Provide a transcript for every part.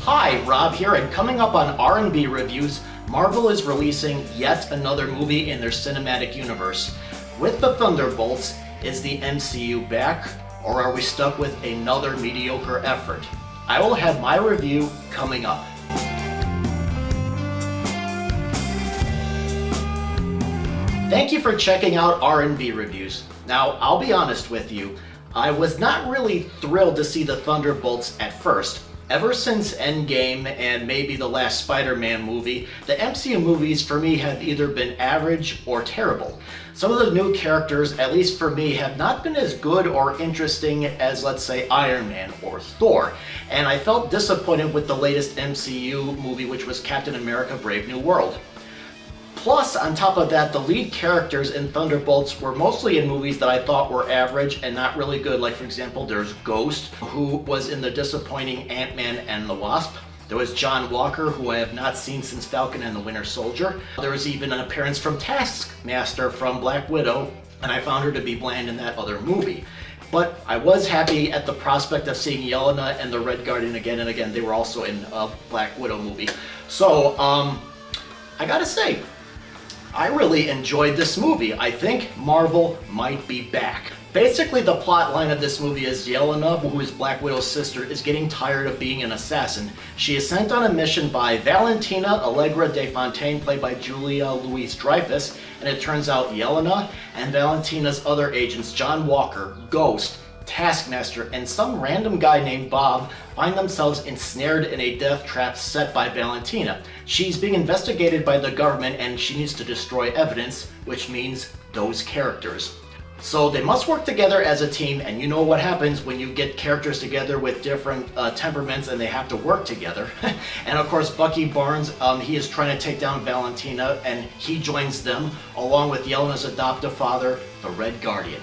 Hi, Rob here, and coming up on R&B Reviews, Marvel is releasing yet another movie in their cinematic universe. With the Thunderbolts, is the MCU back, or are we stuck with another mediocre effort? I will have my review coming up. Thank you for checking out R&B Reviews. Now, I'll be honest with you, I was not really thrilled to see the Thunderbolts at first. Ever since Endgame and maybe the last Spider-Man movie, the MCU movies for me have either been average or terrible. Some of the new characters, at least for me, have not been as good or interesting as, let's say, Iron Man or Thor. And I felt disappointed with the latest MCU movie, which was Captain America: Brave New World. Plus, on top of that, the lead characters in Thunderbolts were mostly in movies that I thought were average and not really good. Like, for example, there's Ghost, who was in the disappointing Ant-Man and the Wasp. There was John Walker, who I have not seen since Falcon and the Winter Soldier. There was even an appearance from Taskmaster from Black Widow, and I found her to be bland in that other movie. But I was happy at the prospect of seeing Yelena and the Red Guardian again and again. They were also in a Black Widow movie. So, I gotta say, I really enjoyed this movie. I think Marvel might be back. Basically, the plot line of this movie is Yelena, who is Black Widow's sister, is getting tired of being an assassin. She is sent on a mission by Valentina Allegra de Fontaine, played by Julia Louis-Dreyfus, and it turns out Yelena and Valentina's other agents, John Walker, Ghost, Taskmaster, and some random guy named Bob, find themselves ensnared in a death trap set by Valentina. She's being investigated by the government and she needs to destroy evidence, which means those characters. So they must work together as a team, and you know what happens when you get characters together with different temperaments and they have to work together. And of course, Bucky Barnes, he is trying to take down Valentina, and he joins them along with Yelena's adoptive father, the Red Guardian.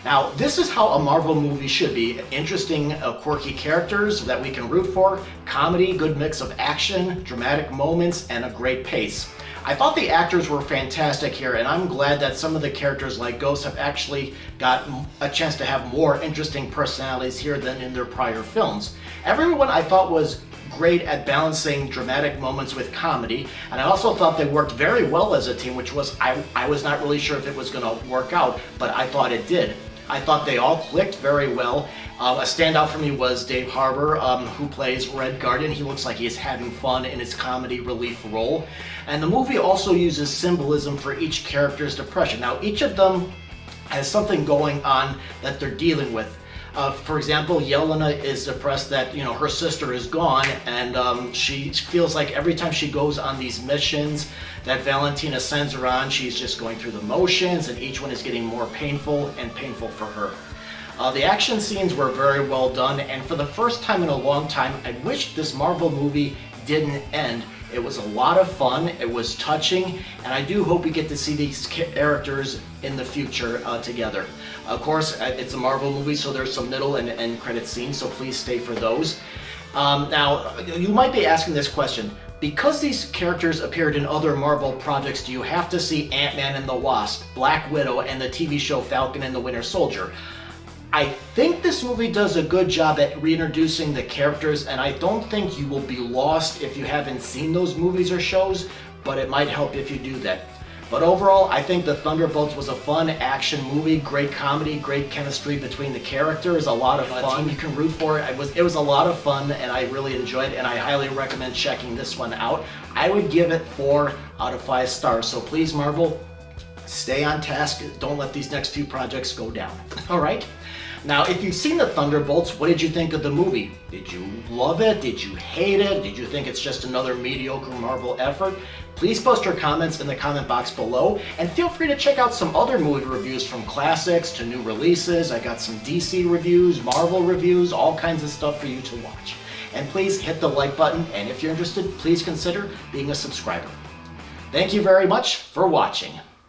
Now, this is how a Marvel movie should be. Interesting, quirky characters that we can root for, comedy, good mix of action, dramatic moments, and a great pace. I thought the actors were fantastic here, and I'm glad that some of the characters like Ghost have actually got a chance to have more interesting personalities here than in their prior films. Everyone I thought was great at balancing dramatic moments with comedy, and I also thought they worked very well as a team, which was, I was not really sure if it was going to work out, but I thought it did. I thought they all clicked very well. A standout for me was Dave Harbour, who plays Red Guardian. He looks like he's having fun in his comedy relief role. And the movie also uses symbolism for each character's depression. Now, each of them has something going on that they're dealing with. For example, Yelena is depressed that, her sister is gone, and she feels like every time she goes on these missions that Valentina sends her on, she's just going through the motions, and each one is getting more painful and painful for her. The action scenes were very well done, and for the first time in a long time, I wish this Marvel movie didn't end. It was a lot of fun, it was touching, and I do hope we get to see these characters in the future together. Of course, it's a Marvel movie, so there's some middle and end credit scenes, so please stay for those. Now, you might be asking this question. Because these characters appeared in other Marvel projects, do you have to see Ant-Man and the Wasp, Black Widow, and the TV show Falcon and the Winter Soldier? I think this movie does a good job at reintroducing the characters, and I don't think you will be lost if you haven't seen those movies or shows, but it might help if you do that. But overall, I think the Thunderbolts was a fun action movie, great comedy, great chemistry between the characters, a lot of fun. You can root for it. It was a lot of fun, and I really enjoyed it, and I highly recommend checking this one out. I would give it 4 out of 5 stars, so please, Marvel, stay on task. Don't let these next few projects go down. All right? Now, if you've seen the Thunderbolts, what did you think of the movie? Did you love it? Did you hate it? Did you think it's just another mediocre Marvel effort? Please post your comments in the comment box below, and feel free to check out some other movie reviews, from classics to new releases. I got some DC reviews, Marvel reviews, all kinds of stuff for you to watch. And please hit the like button, and if you're interested, please consider being a subscriber. Thank you very much for watching.